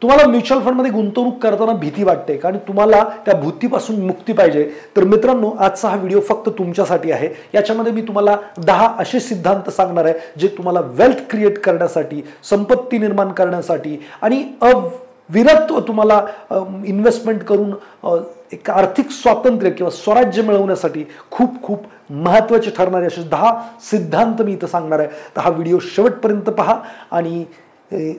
तुम्हाला म्युच्युअल फंडमध्ये गुंतवणूक करताना भीती वाटते का आणि तुम्हाला त्या भीतीपासून मुक्ती पाहिजे, तर मित्रांनो आजचा हा व्हिडिओ फक्त तुमच्यासाठी आहे. याच्यामध्ये मी तुम्हाला 10 असे सिद्धांत सांगणार आहे जे तुम्हाला वेल्थ क्रिएट करण्यासाठी, संपत्ती निर्माण करण्यासाठी आणि विरत्व तुम्हाला इन्व्हेस्टमेंट करून एक आर्थिक स्वातंत्र्य किंवा स्वराज्य मिळवण्यासाठी खूप खूप महत्त्वाचे ठरणारे असे 10 सिद्धांत मी इथं सांगणार आहे. तर हा व्हिडिओ शेवटपर्यंत पहा आणि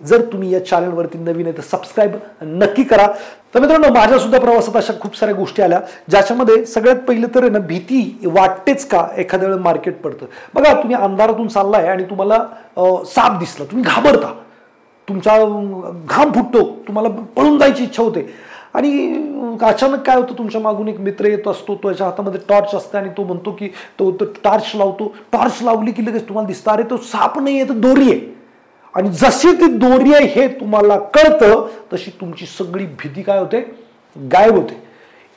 जर तुम्ही या चॅनलवरती नवीन आहे तर सबस्क्राईब नक्की करा. तर मित्रांनो माझ्या सुद्धा प्रवासात अशा खूप साऱ्या गोष्टी आल्या ज्याच्यामध्ये सगळ्यात पहिलं तर ना भीती वाटतेच का एखाद्या वेळेला मार्केट पडतं. बघा तुम्ही अंधारातून चाललाय आणि तुम्हाला साप दिसला, तुम्ही घाबरता, तुमचा घाम फुटतो, तुम्हाला पळून जायची इच्छा होते आणि अचानक काय होतं, तुमच्या मागून एक मित्र येत असतो, त्याच्या हातामध्ये टॉर्च असते आणि तो म्हणतो की तो टॉर्च लावतो. टॉर्च लावली की लगेच तुम्हाला दिसतं अरे तो साप नाही आहे, तर दोरी आहे. आणि जशी ती दोरी आहे हे तुम्हाला कळतं तशी तुमची सगळी भीती काय होते, गायब होते.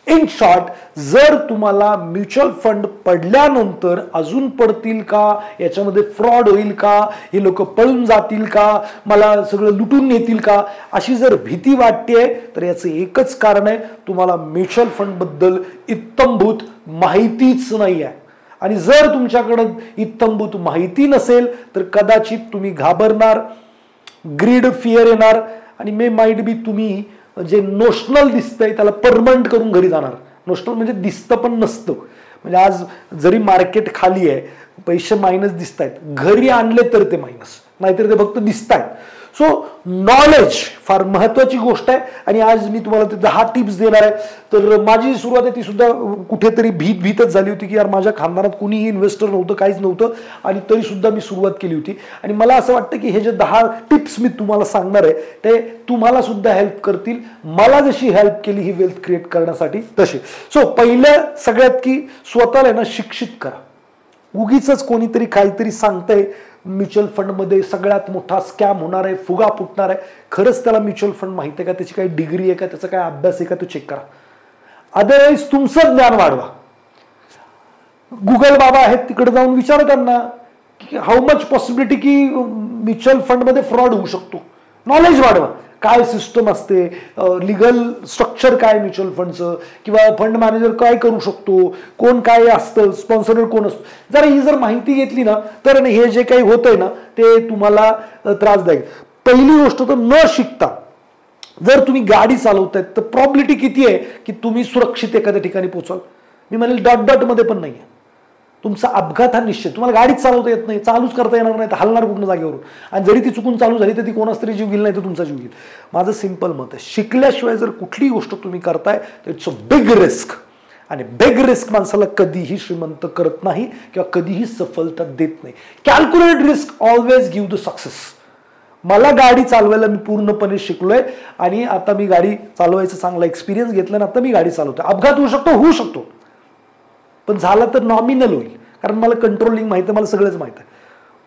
इन शॉर्ट, जर तुम्हाला म्युच्युअल फंड पडल्यानंतर अजून पडतील का, याच्यामध्ये फ्रॉड होईल का, हे लोक पळून जातील का, मला सगळं लुटून नेतील का, अशी जर भीती वाटते तर याचं एकच कारण आहे, तुम्हाला म्युच्युअल फंड बद्दल इत्थंभूत माहितीच नाही आहे. आणि जर तुमच्याकडे इत्थंभूत माहिती नसेल तर कदाचित तुम्ही घाबरणार, ग्रीड फिअर येणार आणि मे माइट बी तुम्ही जे नोशनल दिसतंय त्याला परमनंट करून घरी जाणार. नोशनल म्हणजे दिसतं पण नसतं. म्हणजे आज जरी मार्केट खाली आहे, पैसे मायनस दिसत आहेत, घरी आणले तर ते मायनस, नाहीतर ते फक्त दिसत आहेत. सो नॉलेज फार महत्वाची गोष्ट आहे आणि आज मी तुम्हाला ते 10 टिप्स देणार आहे. तर माझी सुरुवात आहे ती सुद्धा कुठेतरी भीतच झाली होती की यार माझ्या खानदारात कुणीही इन्व्हेस्टर नव्हतं, काहीच नव्हतं आणि तरी सुद्धा मी सुरुवात केली होती. आणि मला असं वाटतं की हे जे 10 टिप्स मी तुम्हाला सांगणार आहे ते तुम्हाला सुद्धा हेल्प करतील, मला जशी हेल्प केली ही वेल्थ क्रिएट करण्यासाठी तशी. सो पहिल्या सगळ्यात की स्वतःला ना शिक्षित करा. उगीच कोणीतरी काहीतरी सांगतंय म्युच्युअल फंडमध्ये सगळ्यात मोठा स्कॅम होणार आहे, फुगा फुटणार आहे, खरंच त्याला म्युच्युअल फंड माहिती आहे का, त्याची काही डिग्री आहे का, त्याचा काय अभ्यास आहे का, तो चेक करा. अदरवाईज तुमचं ज्ञान वाढवा. गुगल बाबा आहेत तिकडे जाऊन विचारा त्यांना की हाऊ मच पॉसिबिलिटी की म्युच्युअल फंडमध्ये फ्रॉड होऊ शकतो. नॉलेज वाढवा, काय सिस्टम असते, लिगल स्ट्रक्चर काय म्युच्युअल फंडचं, किंवा फंड मॅनेजर काय करू शकतो, कोण काय असतं, स्पॉन्सर कोण असतो. जर ही जर माहिती घेतली ना तर हे जे काही होतंय ना ते तुम्हाला त्रासदायक. पहिली गोष्ट तर न शिकता जर तुम्ही गाडी चालवतायत तर प्रॉबिलिटी किती आहे की तुम्ही सुरक्षित एखाद्या ठिकाणी पोहोचाल. मी म्हणेल डॉट मध्ये पण नाही आहे. तुमचा अपघात हा निश्चित. तुम्हाला गाडीच चालवता येत नाही, चालूच करता येणार नाही, तर हलणार कुठून जागेवरून, आणि जरी ती चुकून चालू झाली तर ती कोणाच तरी जीव गेला नाही तर तुमचा जीव गेला. माझं सिंपल मत आहे, शिकल्याशिवाय जर कुठली गोष्ट तुम्ही करताय तर इट्स अ बिग रिस्क. आणि बिग रिस्क माणसाला कधीही श्रीमंत करत नाही किंवा कधीही सफलता देत नाही. Calculated risk always give the success. मला गाडी चालवायला मी पूर्णपणे शिकलोय आणि आता मी गाडी चालवायचा चांगला एक्सपिरियन्स घेतला आणि आता मी गाडी चालवतोय. अपघात होऊ शकतो पण झाला तर नॉमिनल होईल, कारण मला कंट्रोलिंग माहिती आहे, मला सगळंच माहिती आहे.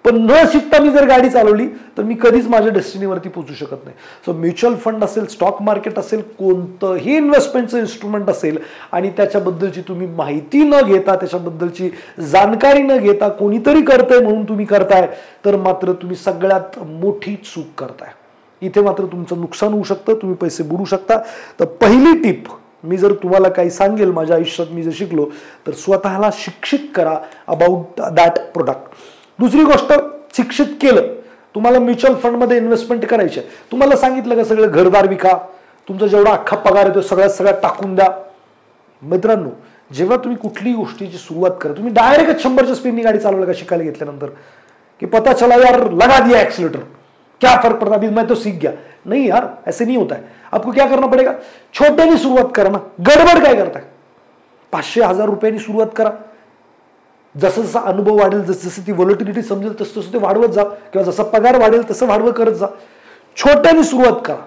पण न शिकता मी जर गाडी चालवली तर मी कधीच माझ्या डेस्टिनीवरती पोहोचू शकत नाही. सो म्युच्युअल फंड असेल, स्टॉक मार्केट असेल, कोणतंही इन्व्हेस्टमेंटचं इन्स्ट्रुमेंट असेल आणि त्याच्याबद्दलची तुम्ही माहिती न घेता, त्याच्याबद्दलची जाणकारी न घेता कोणीतरी करतंय म्हणून तुम्ही करताय तर मात्र तुम्ही सगळ्यात मोठी चूक करताय. इथे मात्र तुमचं नुकसान होऊ शकतं, तुम्ही पैसे बुडू शकता. तर पहिली टिप मी जर तुम्हाला काही सांगेल माझ्या आयुष्यात मी जर शिकलो तर स्वतःला शिक्षित करा अबाउट दॅट प्रोडक्ट. दुसरी गोष्ट, शिक्षित केलं, तुम्हाला म्युच्युअल फंडमध्ये इन्व्हेस्टमेंट करायची आहे, तुम्हाला सांगितलं का सगळं घरदार विका, तुमचा जेवढा अख्खा पगार आहे तो सगळ्यात टाकून द्या. मित्रांनो, जेव्हा तुम्ही कुठलीही गोष्टीची सुरुवात करा, तुम्ही डायरेक्ट 100च्या स्पीडनी गाडी चालवलं का शिकायला घेतल्यानंतर की पता चला यार लगा दिया एक्सीलेटर, क्या फर्क पड़ता, अभी मैं तो सीख गया. नहीं यार, ऐसे नहीं होता है. आपको क्या करना पड़ेगा, छोट्याने सुरुवात करा ना. गडबड काय करताय, 500-1000 रुपयांनी सुरुवात करा. जसं जसा अनुभव वाढेल, जसं ती व्हॉलॅटिलिटी समजेल तसं तसं ते वाढवत जा, किंवा जसा पगार वाढेल तसं वाढवत करत जा. छोट्याने सुरुवात करा,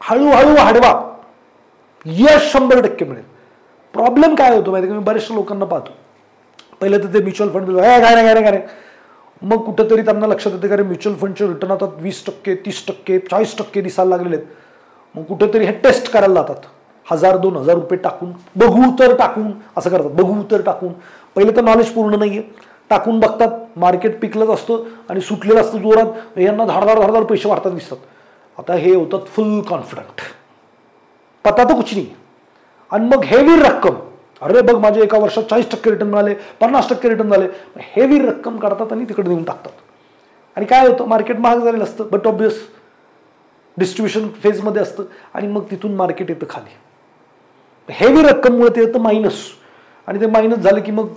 हळूहळू वाढवा, यश 100% मिळेल. प्रॉब्लेम काय होतो माहिती, मी बऱ्याचशा लोकांना पाहतो, पहिलं तर ते म्युच्युअल फंड काय नाही, मग कुठेतरी त्यांना लक्षात येते का म्युच्युअल फंडचे रिटर्न आता 20%, 30%, 40% दिसायला लागलेले आहेत. मग कुठेतरी हे टेस्ट करायला जातात, 1000-2000 रुपये टाकून, बघू तर टाकून, असं करतात, बघू तर टाकून. पहिले तर नॉलेज पूर्ण नाहीये, टाकून बघतात, मार्केट पिकलंच असतं आणि सुटलेलं असतं जोरात, यांना धारदार पैसे वाढतात दिसतात. आता हे होतात फुल कॉन्फिडंट, पता तो कुछ नाही. आणि मग हेवी रक्कम, अरे बघ माझे एका वर्षात 40% रिटर्न मिळाले, 50% रिटर्न झाले, हेवी रक्कम काढतात आणि तिकडे देऊन टाकतात. आणि काय होतं, मार्केट महाग झालेलं असतं, बट ऑब्वियस डिस्ट्रीब्युशन फेजमध्ये असतं आणि मग तिथून मार्केट येतं खाली. हेवी रक्कममुळे ते येतं मायनस, आणि ते मायनस झालं की मग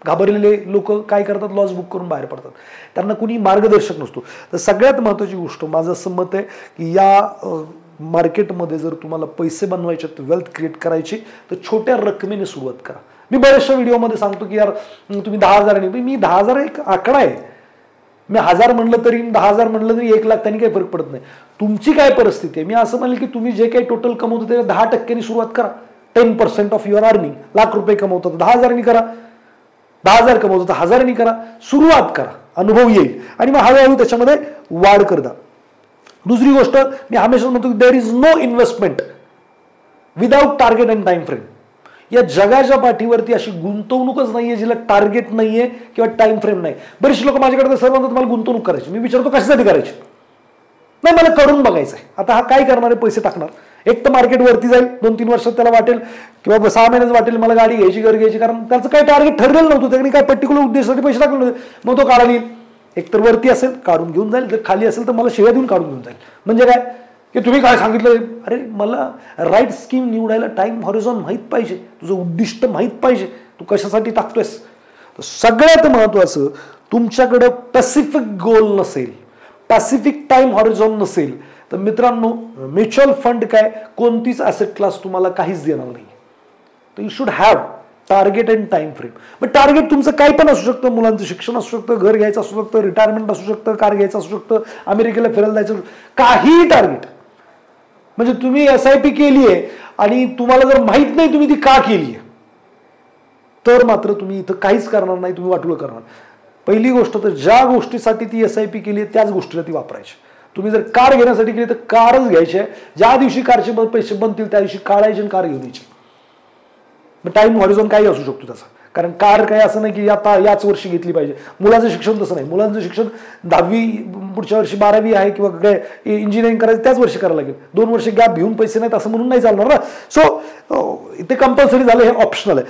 घाबरलेले लोक काय करतात, लॉस बुक करून बाहेर पडतात. त्यांना कुणी मार्गदर्शक नसतो. तर सगळ्यात महत्त्वाची गोष्ट माझं असं मत आहे की या मार्केटमध्ये जर तुम्हाला पैसे बनवायचे, वेल्थ क्रिएट करायची, तर छोट्या रकमेने सुरुवात करा. मी बऱ्याचशा व्हिडिओमध्ये सांगतो की यार तुम्ही 10,000, मी 10,000 एक आकडा आहे, मी 1000 म्हणलं तरी 10,000 म्हणलं तरी 1 लाख, त्यांनी काही फरक पडत नाही. तुमची काय परिस्थिती आहे, मी असं म्हणेल की तुम्ही जे काही टोटल कमवतो ते 10% सुरुवात करा. 10% ऑफ युअर अर्निंग. लाख रुपये कमवतात 10,000 करा, 10,000 कमवतो तर 1000 करा, सुरुवात करा, अनुभव येईल आणि मग हळूहळू त्याच्यामध्ये वाढ करता. दुसरी गोष्ट मी हमेशा म्हणतो की there is no investment without target and time frame. या जगाच्या पाठीवरती अशी गुंतवणूकच नाहीये जिला टार्गेट नाहीये किंवा टाइम फ्रेम नाही. बरेचसे लोक माझ्याकडे सर म्हणतात मला गुंतवणूक करायची, मी विचारतो कशासाठी करायची, नाही मला करून बघायचं आहे. आता हा काय करणार आहे, पैसे टाकणार. एक तर मार्केट वरती जाईल, 2-3 वर्षात त्याला वाटेल किंवा 6 महिन्यात वाटेल मला गाडी घ्यायची, घर घ्यायची, कारण त्याचं काही टार्गेट ठरलेलं नव्हतं, त्याने काय पर्टिक्युलर उद्देशासाठी पैसे टाकले नव्हते. मग तो काढा येईल, एक तर वरती असेल काढून घेऊन जाईल, जर खाली असेल तर मला शिव्या देऊन काढून घेऊन जाईल. म्हणजे काय की तुम्ही काय सांगितलं, अरे मला राईट स्कीम निवडायला टाइम हॉरिझॉन माहीत पाहिजे, तुझं उद्दिष्ट माहीत पाहिजे, तू कशासाठी टाकतोयस. तर सगळ्यात महत्वाचं, तुमच्याकडे पॅसिफिक गोल नसेल, पॅसिफिक टाइम हॉरिझॉन नसेल, तर मित्रांनो म्युच्युअल फंड काय, कोणतीच ॲसेट क्लास तुम्हाला काहीच देणार नाही. तर you should have target and time frame. मग टार्गेट तुमचं काय पण असू शकतं, मुलांचं शिक्षण असू शकतं, घर घ्यायचं असू शकतं, रिटायरमेंट असू शकतं, कार घ्यायचं असू शकतं, अमेरिकेला फिरायला जायचं, काहीही टार्गेट. म्हणजे तुम्ही SIP केली आहे आणि तुम्हाला जर माहित नाही तुम्ही ती का केली आहे, तर मात्र तुम्ही इथं काहीच करणार नाही, तुम्ही वाटोळं करणार. पहिली गोष्ट तर ज्या गोष्टीसाठी ती SIP केली आहे त्याच गोष्टीला ती वापरायची. तुम्ही जर कार घेण्यासाठी केली तर कारच घ्यायची आहे, ज्या दिवशी कारचे पैसे बनतील त्या दिवशी काढायचे आणि कार घेऊन यायची. मग टाइम हॉरिझॉन काही असू शकतो त्याचा, कारण कार काही असं नाही की आता याच वर्षी घेतली पाहिजे. मुलाचं शिक्षण तसं नाही, मुलांचं शिक्षण 10वी पुढच्या वर्षी 12वी आहे किंवा काय इंजिनिअरिंग करायचं त्याच वर्षी करायला लागेल. 2 वर्ष गॅप घेऊन पैसे नाहीत असं म्हणून नाही चालणार ना. सो इथे कंपल्सरी झालं, हे ऑप्शनल आहे.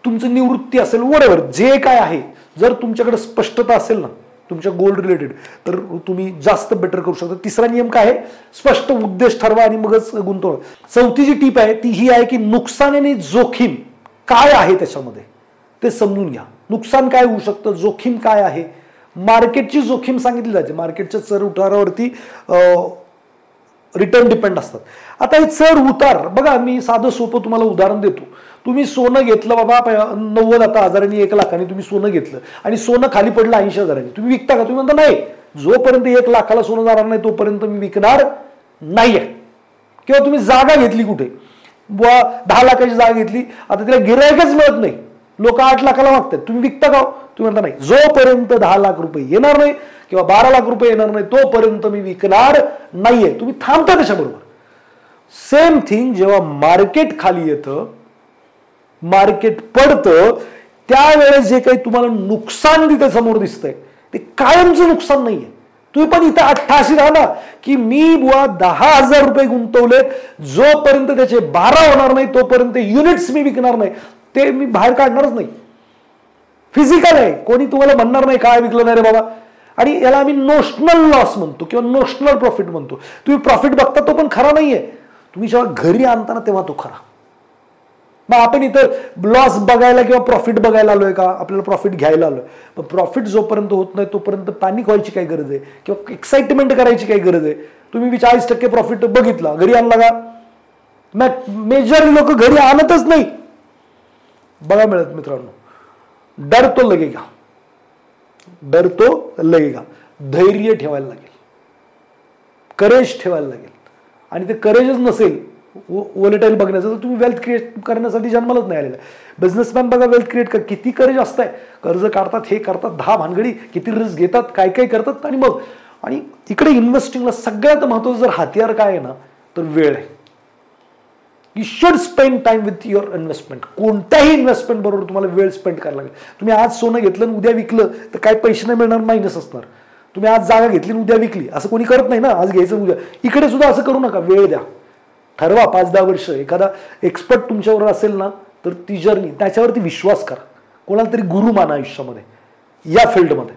तुमचं निवृत्ती असेल, वरेवर जे काय आहे, जर तुमच्याकडे स्पष्टता असेल ना तुमच्या गोल रिलेटेड, तर तुम्ही जास्त बेटर करू शकता. तिसरा नियम काय आहे, स्पष्ट उद्देश ठरवा आणि मगच गुंतवणूक. चौथी जी टीप आहे ती ही आहे की नुकसान आणि जोखीम काय आहे त्याच्यामध्ये ते समजून घ्या. नुकसान काय होऊ शकतं, जोखीम काय आहे. मार्केटची जोखीम सांगितली जाते, मार्केटच्या चढ उतारावरती रिटर्न डिपेंड असतात. आता हे चढ उतार बघा, मी साधं सोपं तुम्हाला उदाहरण देतो. तुम्ही सोनं घेतलं बाबा 90 आता हजारांनी 1 लाखांनी तुम्ही सोनं घेतलं आणि सोनं खाली पडलं 80,000, तुम्ही विकता का? तुम्ही म्हणता नाही, जोपर्यंत 1 लाखाला सोनं जाणार नाही तोपर्यंत मी विकणार नाहीये. किंवा तुम्ही जागा घेतली कुठे, 10 लाखाची जागा घेतली, आता तिला गिरायकच मिळत नाही, लोक 8 लाखाला मागतात, तुम्ही विकता का? तुम्ही म्हणता नाही, जोपर्यंत 10 लाख रुपये येणार नाही किंवा 12 लाख रुपये येणार नाही तोपर्यंत मी विकणार नाहीये, तुम्ही थांबता त्याच्याबरोबर. सेम थिंग जेव्हा मार्केट खाली येतं, मार्केट पडतं, त्यावेळेस जे काही तुम्हाला नुकसान तिथे समोर दिसतंय ते कायमचं नुकसान नाहीये. तुम्ही पण इथं 88 राहा ना की मी बुवा 10,000 रुपये गुंतवले, जोपर्यंत त्याचे 12 होणार नाही तोपर्यंत युनिट्स मी विकणार नाही, ते मी बाहेर काढणारच नाही. फिजिकल आहे, कोणी तुम्हाला म्हणणार नाही काय विकलं नाही रे बाबा. आणि याला आम्ही नोशनल लॉस म्हणतो किंवा नोशनल प्रॉफिट म्हणतो. तुम्ही प्रॉफिट बघता तो पण खरा नाहीये, तुम्ही जेव्हा घरी आणता तेव्हा तो खरा. मग आपण इथं लॉस बघायला किंवा प्रॉफिट बघायला आलोय का, आपल्याला प्रॉफिट घ्यायला आलोय. पण प्रॉफिट जोपर्यंत होत नाही तोपर्यंत पॅनिक व्हायची काय गरज आहे किंवा एक्साइटमेंट करायची काय गरज आहे. तुम्ही 40% प्रॉफिट बघितला, घरी आणला का? मेजर लोक घरी आणतच नाही, बघा मिळत मित्रांनो. डर तो लगेगा, डर तो लगेगा. धैर्य ठेवायला लागेल, करेज ठेवायला लागेल. आणि ते करेजच नसेल वोलेटाईल बघण्याचं, तर तुम्ही वेल्थ क्रिएट करण्यासाठी जन्मालाच नाही आलेला. बिझनेसमॅन बघा वेल्थ क्रिएट कर, किती करेज असतंय, कर्ज काढतात, हे करतात, 10 भानगडी, किती रिस्क घेतात, काय काय करतात. आणि मग आणि इकडे इन्व्हेस्टिंगला सगळ्यात महत्त्वाचं जर हत्यार काय आहे ना तर वेळ आहे. You should spend time with your investment. कोणत्याही इन्व्हेस्टमेंट बरोबर तुम्हाला वेळ स्पेंड करायला लागेल. तुम्ही आज सोनं घेतलं आणि उद्या विकलं तर काय पैसे नाही मिळणार, मायनस असणार. तुम्ही आज जागा घेतली उद्या विकली असं कोणी करत नाही ना, आज घ्यायचं उद्या. इकडे सुद्धा असं करू नका, वेळ द्या, ठरवा 5-10 वर्ष. एखादा एक्सपर्ट तुमच्यावर असेल ना तर ती जर्नी, त्याच्यावरती विश्वास करा, कोणाला तरी गुरु माना आयुष्यामध्ये, या फील्डमध्ये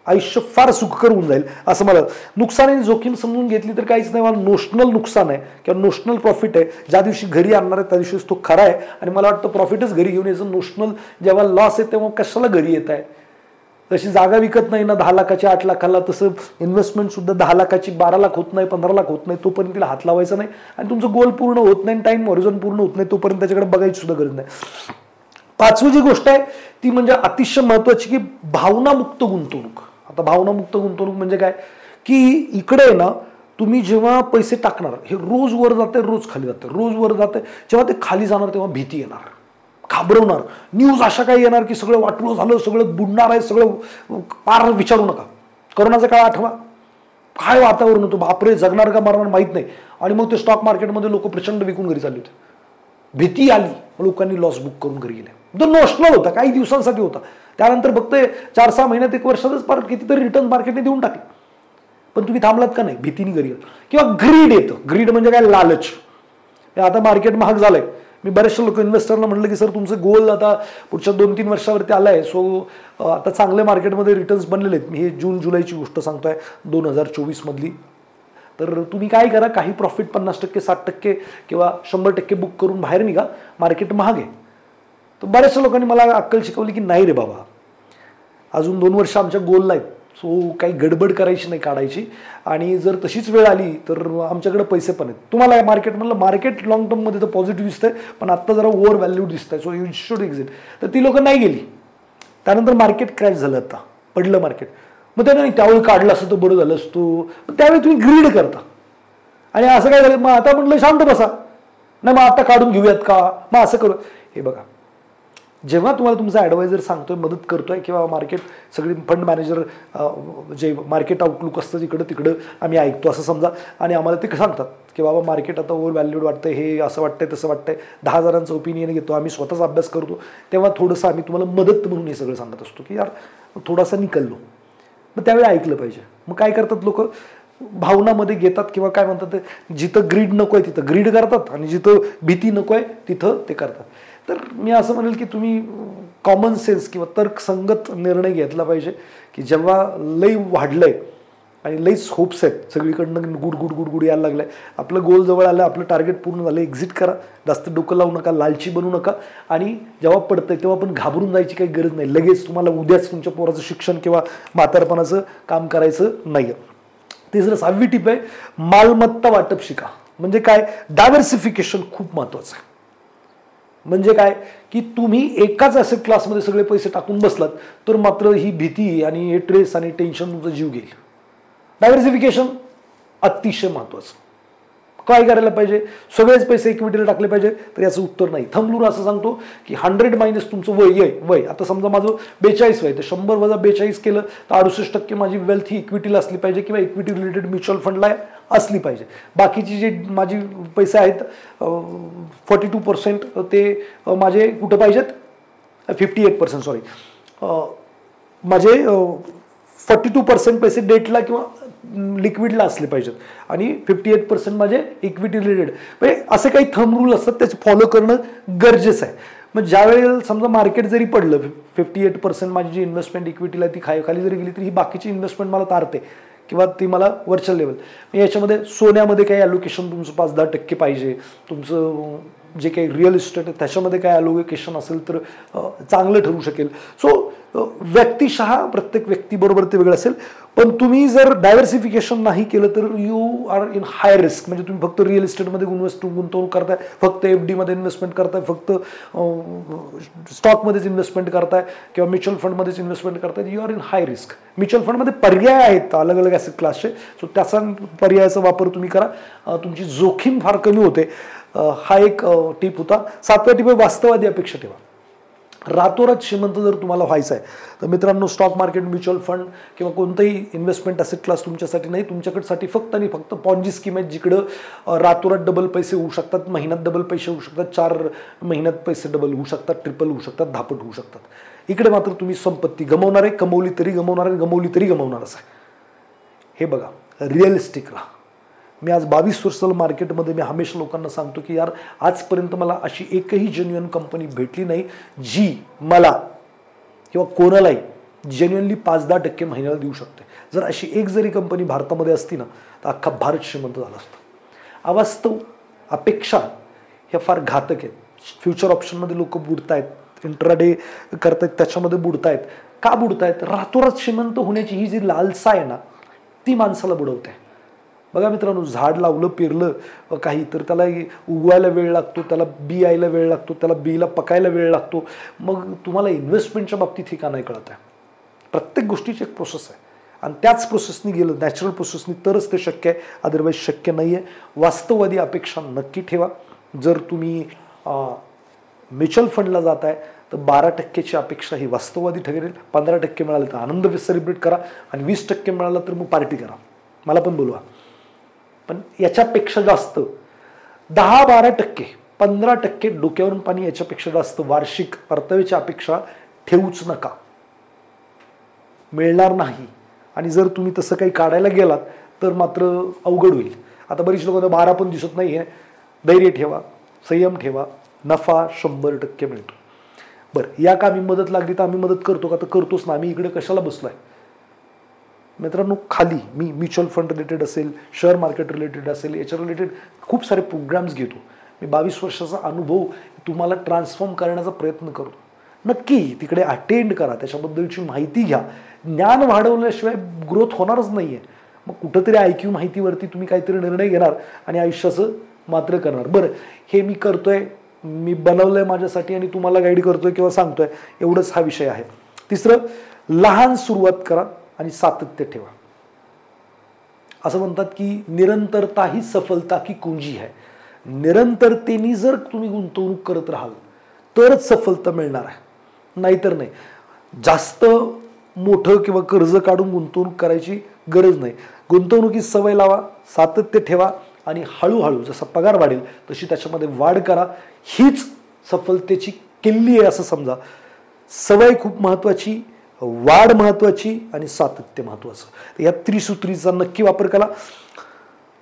आयुष्य फार सुखकर होऊन जाईल असं मला. नुकसान आणि जोखीम समजून घेतली तर काहीच नाही. मला नोशनल नुकसान आहे किंवा नोशनल प्रॉफिट आहे, ज्या दिवशी घरी आणणार आहे त्या दिवशीच तो खरा आहे. आणि मला वाटतं प्रॉफिटच घरी घेऊन यायचं. नोशनल जेव्हा लॉस आहे तेव्हा कशाला घरी येत आहे. तशी जागा विकत नाही ना 10 लाखाची 8 लाखाला, तसं इन्व्हेस्टमेंट सुद्धा 10 लाखाची 12 लाख होत नाही, 15 लाख होत नाही, तोपर्यंत तिला हात लावायचा नाही. आणि तुमचं गोल पूर्ण होत नाही, टाइम हॉरिझॉन पूर्ण होत नाही, तोपर्यंत त्याच्याकडे बघायची सुद्धा गरज नाही. 5वी जी गोष्ट आहे ती म्हणजे अतिशय महत्वाची, की भावनामुक्त गुंतवणूक. आता भावनामुक्त गुंतवणूक म्हणजे काय, की इकडे आहे ना तुम्ही जेव्हा पैसे टाकणार, हे रोज वर जाते रोज खाली जाते, रोज वर जाते, जेव्हा ते खाली जाणार तेव्हा भीती येणार, घाबरवणार, न्यूज अशा काही येणार की सगळं वाटलं झालं, सगळं बुडणार आहे, सगळं पार विचारू नका. कोरोनाचा काळ आठवा, काय वातावरण होतं, बापरे जगणार का मरणार माहित नाही. आणि मग ते स्टॉक मार्केटमध्ये लोक प्रचंड विकून घरी चालले होते, भीती आली, लोकांनी लॉस बुक करून घरी गेले. तो नोशनल होता, काही दिवसांसाठी होता, त्यानंतर फक्त 4-6 महिन्यात 1 वर्षातच पार कितीतरी रिटर्न मार्केटने देऊन टाकले. पण तुम्ही थांबलात का नाही, भीतीने घरी. किंवा ग्रीड येतं, ग्रीड म्हणजे काय, लालच. आता मार्केट महाग झालंय, मी बरेचशा लोक इन्व्हेस्टरला म्हटलं की सर तुमचं गोल आता पुढच्या 2-3 वर्षावरती आलाय, सो आता चांगल्या मार्केटमध्ये रिटर्न्स बनलेले आहेत. मी हे जून-जुलैची गोष्ट सांगतोय 2024 मधली. तर तुम्ही काय करा, काही प्रॉफिट 50%, 60% किंवा 100% बुक करून बाहेर निघा, मार्केट महाग आहे. तर बऱ्याचशा लोकांनी मला अक्कल शिकवली की नाही रे बाबा, अजून 2 वर्ष आमच्या गोलला आहेत, सो काही गडबड करायची नाही, काढायची. आणि जर तशीच वेळ आली तर आमच्याकडे पैसे पण आहेत. तुम्हाला मार्केट म्हणलं, मार्केट लॉंग टर्ममध्ये तर पॉझिटिव्ह दिसतंय, पण आता जरा ओव्हर व्हॅल्यू दिसतंय, सो यू शुड एक्झिट. तर ती लोक नाही गेली, त्यानंतर मार्केट क्रॅश झालं, आता पडलं मार्केट. मग त्याने नाही त्यावेळी काढलं असतं तर बरं झालं असतो, त्यावेळी तुम्ही ग्रीड करता. आणि असं काय झालं, मग आता म्हटलं शांत बसा, नाही मग आता काढून घेऊयात का, मग असं करू. हे बघा, जेव्हा तुम्हाला तुमचा ॲडवायझर सांगतोय, मदत करतोय, किंवा मार्केट सगळी फंड मॅनेजर जे मार्केट आउटलुक असतं तिकडं तिकडं आम्ही ऐकतो असं समजा, आणि आम्हाला ते सांगतात की बाबा मार्केट आता ओव्हर व्हॅल्यूड वाटतंय, हे असं वाटतंय तसं वाटतंय, 10 जणांचं ओपिनियन घेतो, आम्ही स्वतःचा अभ्यास करतो, तेव्हा थोडंसं आम्ही तुम्हाला मदत म्हणून हे सगळं सांगत असतो की यार थोडासा निकललो. मग त्यावेळी ऐकलं पाहिजे. मग काय करतात लोक, भावनामध्ये घेतात, किंवा काय म्हणतात, जिथं ग्रीड नको आहे तिथं ग्रीड करतात, आणि जिथं भीती नको आहे तिथं ते करतात. तर मी असं म्हणेल की तुम्ही कॉमन सेन्स किंवा तर्कसंगत निर्णय घेतला पाहिजे, की जेव्हा लई वाढलंय आणि लईच होप्स आहेत, सगळीकडनं गुड यायला लागलंय, आपलं गोल जवळ आलं, आपलं टार्गेट पूर्ण झालं, एक्झिट करा, जास्त डोकं लावू नका, लालची बनू नका. आणि जेव्हा पडतंय तेव्हा पण घाबरून जायची काही गरज नाही. लगेच तुम्हाला उद्याच तुमच्या पोराचं शिक्षण किंवा म्हातारपणाचं काम करायचं नाही. तिसरं 6वी टिप आहे, मालमत्ता वाटप शिका. म्हणजे काय, डायव्हर्सिफिकेशन खूप महत्वाचं आहे. म्हणजे काय, की तुम्ही एकाच ॲसेट क्लासमध्ये सगळे पैसे टाकून बसलात तर मात्र ही भीती आणि हे ट्रेस आणि टेन्शन तुमचा जीव घेईल. डायव्हर्सिफिकेशन अतिशय महत्वाचं. काय करायला पाहिजे, सगळेच पैसे इक्विटीला टाकले पाहिजे, तर याचं उत्तर नाही. थंबलूर असं सांगतो की 100 मायनस तुमचं वय, आता समजा माझं 42 वय, तर 100 वजा 42 केलं तर 68% माझी वेल्थ ही इक्विटीला असली पाहिजे, किंवा इक्विटी रिलेटेड म्युच्युअल फंडला असली पाहिजे. बाकीची जे माझी पैसे आहेत 42% ते माझे कुठं पाहिजेत, 58% सॉरी, माझे 42% पैसे डेटला किंवा लिक्विडला असले पाहिजेत, आणि 58% माझे इक्विटी रिलेटेड. म्हणजे असे काही थंब रूल असतात, त्याचे फॉलो करणं गरजेचं आहे. मग ज्यावेळेला समजा मार्केट जरी पडलं, 58% माझी जी इन्व्हेस्टमेंट इक्विटीला ती खाली जरी गेली, तरी ही बाकीची इन्व्हेस्टमेंट मला तारते, किंवा ती मला वरच्या लेवल. याच्यामध्ये सोन्यामध्ये काही ॲलोकेशन तुमचं 5-10% पाहिजे, तुमचं जे काही रिअल इस्टेट आहे त्याच्यामध्ये काय ॲलोकेशन असेल तर चांगलं ठरू शकेल. सो व्यक्तिशः प्रत्येक व्यक्तीबरोबर ते वेगळं असेल. पण तुम्ही जर डायव्हर्सिफिकेशन नाही केलं तर you are in high risk. म्हणजे तुम्ही फक्त रिअल इस्टेटमध्ये गुंतवणूक करताय, फक्त FD मध्ये इन्व्हेस्टमेंट करताय, फक्त स्टॉकमध्येच इन्व्हेस्टमेंट करताय, किंवा म्युच्युअल फंडमध्येच इन्व्हेस्टमेंट करताय, you are in high risk. Mutual फंडमध्ये पर्याय आहेत अलग अलग ॲसेट क्लासचे, सो त्याचा पर्यायाचा वापर तुम्ही करा, तुमची जोखीम फार कमी होते. हा एक टिप होता. 7व्या टिप आहे, वास्तववादी अपेक्षा ठेवा. रातोरात श्रीमंत जर तुम्हाला व्हायचं आहे तर मित्रांनो, स्टॉक मार्केट, म्युच्युअल फंड किंवा कोणतंही इन्व्हेस्टमेंट ॲसेट क्लास तुमच्यासाठी नाही. तुमच्याकडसाठी फक्त आणि फक्त पॉन्जी स्कीम आहेत, जिकडं रातोरात डबल पैसे होऊ शकतात, महिन्यात डबल पैसे होऊ शकतात, 4 महिन्यात पैसे डबल होऊ शकतात, ट्रिपल होऊ शकतात, 10पट होऊ शकतात. इकडे मात्र तुम्ही संपत्ती गमावणार आहे, कमवली तरी गमावणार आहे, गमावली तरी गमावणारच आहे. हे बघा, रिअलिस्टिक राहा. मी आज 22 वर्ष मार्केटमध्ये मी हमेशा लोकांना सांगतो की यार आजपर्यंत मला अशी एकही जेन्युइन कंपनी भेटली नाही जी मला किंवा कोणालाही जेन्युइनली 5-10% महिन्याला देऊ शकते. जर अशी एक जरी कंपनी भारतामध्ये असती ना तर अख्खा भारत श्रीमंत झाला असता. अवास्तव अपेक्षा ह्या फार घातक आहेत. फ्युचर ऑप्शनमध्ये लोक बुडतायत, इंट्राडे करतायत त्याच्यामध्ये बुडतायत. का बुडतायत? रातोरात श्रीमंत होण्याची ही जी लालसा आहे ना ती माणसाला बुडवते. बघा मित्रांनो, झाड लावलं पेरलं काही तर त्याला उगवायला वेळ लागतो, त्याला बी यायला वेळ लागतो, त्याला बीला पकायला वेळ लागतो. मग तुम्हाला इन्व्हेस्टमेंटच्या बाबतीत हे का नाही कळत आहे? प्रत्येक गोष्टीची एक प्रोसेस आहे आणि त्याच प्रोसेसनी गेलं, नॅचरल प्रोसेसनी तरच ते शक्य आहे, अदरवाईज शक्य नाही आहे. वास्तववादी अपेक्षा नक्की ठेवा. जर तुम्ही म्युच्युअल फंडला जाताय तर 12%ची अपेक्षा ही वास्तववादी ठरेल. 15% मिळाले तर आनंद सेलिब्रेट करा आणि 20% मिळाला तर मग पार्टी करा, मला पण बोलवा. पण याच्यापेक्षा जास्त 10-12%, 15% डोक्यावरून पाणी याच्यापेक्षा जास्त वार्षिक परताव्याची अपेक्षा ठेवूच नका. मिळणार नाही. आणि जर तुम्ही तसं काही काढायला गेलात तर मात्र अवघड होईल. आता बरीच लोकांना 12 पण दिसत नाही आहे. धैर्य ठेवा, संयम ठेवा, नफा 100% मिळतो. बरं, या का आम्ही मदत लागली तर आम्ही मदत करतो का? तर करतोच ना. आम्ही इकडे कशाला बसलोय? मित्रांनो, खाली मी म्युच्युअल फंड रिलेटेड असेल, शेअर मार्केट रिलेटेड असेल, याच्या रिलेटेड खूप सारे प्रोग्राम्स घेतो. मी 22 वर्षाचा अनुभव तुम्हाला ट्रान्सफॉर्म करण्याचा प्रयत्न करतो. नक्की तिकडे अटेंड करा, त्याच्याबद्दलची माहिती घ्या. ज्ञान वाढवल्याशिवाय ग्रोथ होणारच नाही आहे. मग कुठंतरी IQ माहितीवरती तुम्ही काहीतरी निर्णय घेणार आणि आयुष्याचं मात्र करणार. बरं, हे मी करतोय, मी बनवलंय माझ्यासाठी आणि तुम्हाला गाईड करतोय किंवा सांगतोय, एवढंच हा विषय आहे. तिसरं, लहान सुरुवात करा आणि सातत्य ठेवा. असं म्हणतात की निरंतरता ही सफलता की कुंजी आहे. निरंतरतेने जर तुम्ही गुंतवणूक करत राहाल तरच सफलता मिळणार आहे, नाहीतर नाही. जास्त मोठं किंवा कर्ज काढून गुंतवणूक करायची गरज नाही. गुंतवणुकीत सवय लावा, सातत्य ठेवा आणि हळूहळू जसा पगार वाढेल तशी त्याच्यामध्ये वाढ करा. हीच सफलतेची किल्ली आहे असं समजा. सवय खूप महत्त्वाची, वाढ महत्त्वाची आणि सातत्य महत्त्वाचं. या त्रिसूत्रीचा नक्की वापर करा.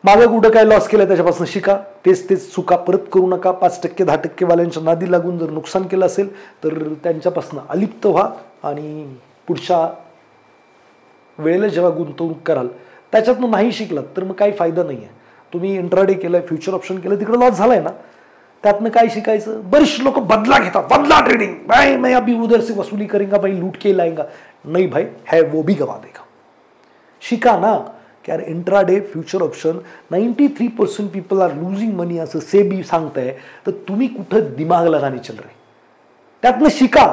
मागं कुठं काय लॉस केलं त्याच्यापासून शिका. तेच चुका परत करू नका. 5%, 10% वाल्यांच्या नादी लागून जर नुकसान केलं असेल तर त्यांच्यापासून अलिप्त व्हा आणि पुढच्या वेळेला जेव्हा गुंतवणूक कराल त्याच्यातनं नाही शिकलात तर मग काही फायदा नाही आहे. तुम्ही इंट्राडे केलंय, फ्युचर ऑप्शन केलं, तिकडे लॉस झालाय ना, त्यातनं काय शिकायचं? बरेचसे लोक बदला घेतात, बदला ट्रेडिंग, भाई मैं अभी उधर से वसूली करेंगा, भाई लूट के लाएंगा. नहीं भाई, है वो भी गवा देगा. शिका ना की यार intraday future option 93% people are losing money असं सेबी सांगताय, तर तुम्ही कुठं दिमाग लगाने चल रहे. त्यातनं शिका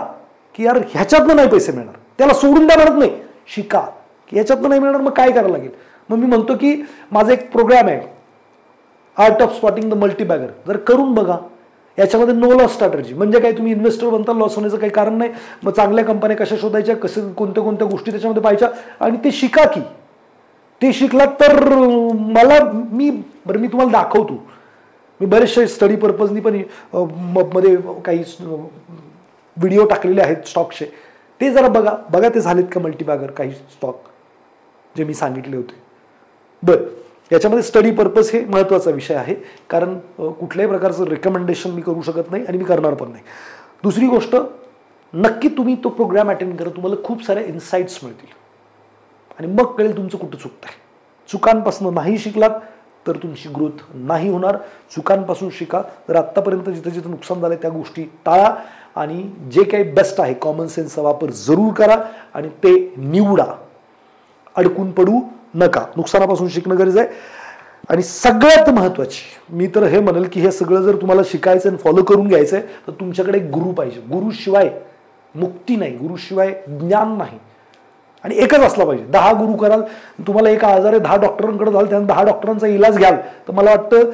की यार ह्याच्यातनं नाही पैसे मिळणार, त्याला सोडून द्या म्हणत नाही. शिका की ह्याच्यातनं नाही मिळणार, मग काय करायला लागेल. मग मी म्हणतो की माझा एक प्रोग्राम आहे, art of spotting the multibagger. जर करून बघा. याच्यामध्ये नो लॉस स्ट्रॅटर्जी म्हणजे काय, तुम्ही इन्व्हेस्टर बनता, लॉस होण्याचं काही कारण नाही. मग चांगल्या कंपन्या कशा शोधायच्या, कोणत्या गोष्टी त्याच्यामध्ये पाहायच्या आणि ते शिका. की ते शिकलात तर मी तुम्हाला दाखवतो. मी बरेचसे स्टडी पर्पजनी पण मध्ये काही व्हिडिओ टाकलेले आहेत स्टॉकचे, ते जरा बघा ते झालेत का मल्टीबॅगर काही स्टॉक जे मी सांगितले होते. बरं, याच्यामध्ये स्टडी पर्पज हे महत्त्वाचा विषय आहे, कारण कुठल्याही प्रकारचं रेकमेंडेशन मी करू शकत नाही आणि मी करणार पण नाही. दुसरी गोष्ट, नक्की तुम्ही तो प्रोग्राम अटेंड करा. तुम्हाला खूप साऱ्या इन्साइट्स मिळतील आणि मग कळेल तुमचं कुठं चुकतंय. चुकांपासून नाही शिकलात तर तुमची ग्रोथ नाही होणार. चुकांपासून शिका. जर आत्तापर्यंत जिथं नुकसान झालंय त्या गोष्टी टाळा आणि जे काही बेस्ट आहे कॉमन सेन्सचा वापर जरूर करा आणि ते निवडा. अडकून पडू नका. नुकसानापासून शिकणं गरज आहे. आणि सगळ्यात महत्त्वाची मी तर हे म्हणेल की हे सगळं जर तुम्हाला शिकायचं आणि फॉलो करून घ्यायचंय तर तुमच्याकडे एक गुरु पाहिजे. गुरुशिवाय मुक्ती नाही, गुरुशिवाय ज्ञान नाही. आणि एकच असला पाहिजे. 10 गुरु कराल, तुम्हाला एक आजार आहे 10 डॉक्टरांकडे जाल, त्यानं 10 डॉक्टरांचा इलाज घ्याल तर मला वाटतं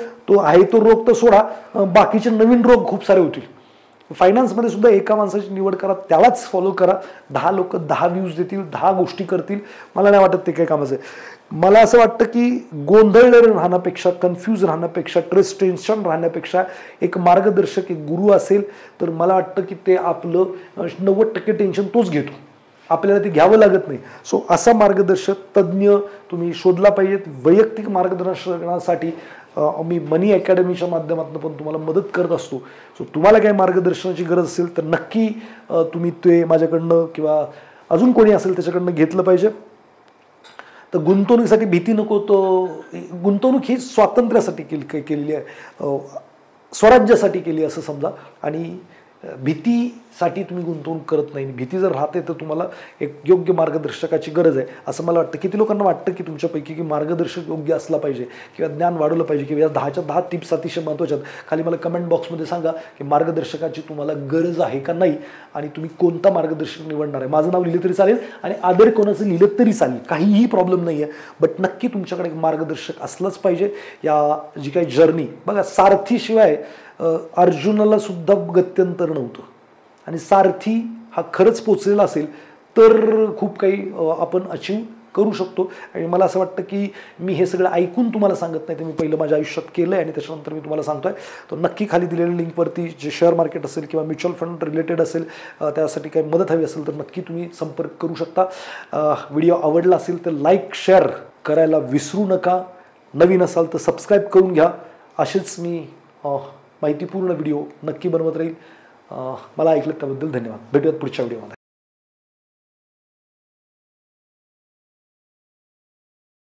तो रोग तर सोडा, बाकीचे नवीन रोग खूप सारे होतील. फायनान्समध्ये सुद्धा एका माणसाची निवड करा, त्यालाच फॉलो करा. 10 लोक 10 व्ह्यूज देतील, 10 गोष्टी करतील, मला नाही वाटत ते काही कामाचं आहे. मला असं वाटतं की गोंधळ राहण्यापेक्षा, कन्फ्यूज राहण्यापेक्षा, टेन्शन राहण्यापेक्षा एक मार्गदर्शक, एक गुरु असेल तर मला वाटतं की ते आपलं 90% टेन्शन तोच घेतो आपल्याला ते घ्यावं लागत नाही. सो असा मार्गदर्शक तज्ज्ञ तुम्ही शोधला पाहिजेत. वैयक्तिक मार्गदर्शनासाठी मी मनी अकॅडमीच्या माध्यमातून पण तुम्हाला मदत करत असतो. सो तुम्हाला काही मार्गदर्शनाची गरज असेल तर नक्की तुम्ही ते माझ्याकडनं किंवा अजून कोणी असेल त्याच्याकडनं घेतलं पाहिजे. तर गुंतवणुकीसाठी भीती नको. गुंतवणूक ही स्वातंत्र्यासाठी केलेली आहे, स्वराज्यासाठी केली असं समजा. आणि भीतीसाठी तुम्ही गुंतवणूक करत नाही. भीती जर राहते तर तुम्हाला एक योग्य मार्गदर्शकाची गरज आहे असं मला वाटतं. किती लोकांना वाटतं की तुमच्यापैकी की मार्गदर्शक योग्य असला पाहिजे किंवा ज्ञान वाढवलं पाहिजे किंवा या 10च्या 10 टिप्स अतिशय महत्त्वाच्या आहेत. खाली मला कमेंट बॉक्समध्ये सांगा की मार्गदर्शकाची तुम्हाला गरज आहे का नाही आणि तुम्ही कोणता मार्गदर्शक निवडणार आहे. माझं नाव लिहिलं तरी चालेल आणि आदर कोणाचं लिहिलं तरी चालेल, काहीही प्रॉब्लेम नाही आहे. बट नक्की तुमच्याकडे एक मार्गदर्शक असलंच पाहिजे. या जी काही जर्नी बघा, सारथीशिवाय अर्जुनाला सुद्धा गत्यंतर नव्हतं आणि सारथी हा खरंच पोचलेला असेल तर खूप काही आपण अचीव करू शकतो. आणि मला असं वाटतं की मी हे सगळं ऐकून तुम्हाला सांगत नाही, तर मी पहिलं माझ्या आयुष्यात केलं आहे आणि त्याच्यानंतर मी तुम्हाला सांगतोय. तर नक्की खाली दिलेल्या लिंकवरती जे शेअर मार्केट असेल किंवा म्युच्युअल फंड रिलेटेड असेल त्यासाठी काही मदत हवी असेल तर नक्की तुम्ही संपर्क करू शकता. व्हिडिओ आवडला असेल तर लाईक शेअर करायला विसरू नका. नवीन असाल तर सबस्क्राईब करून घ्या. असेच मी माहितीपूर्ण व्हिडिओ नक्की बनवत राहील. मला ऐकलं त्याबद्दल धन्यवाद. भेटूयात पुढच्या व्हिडिओमध्ये.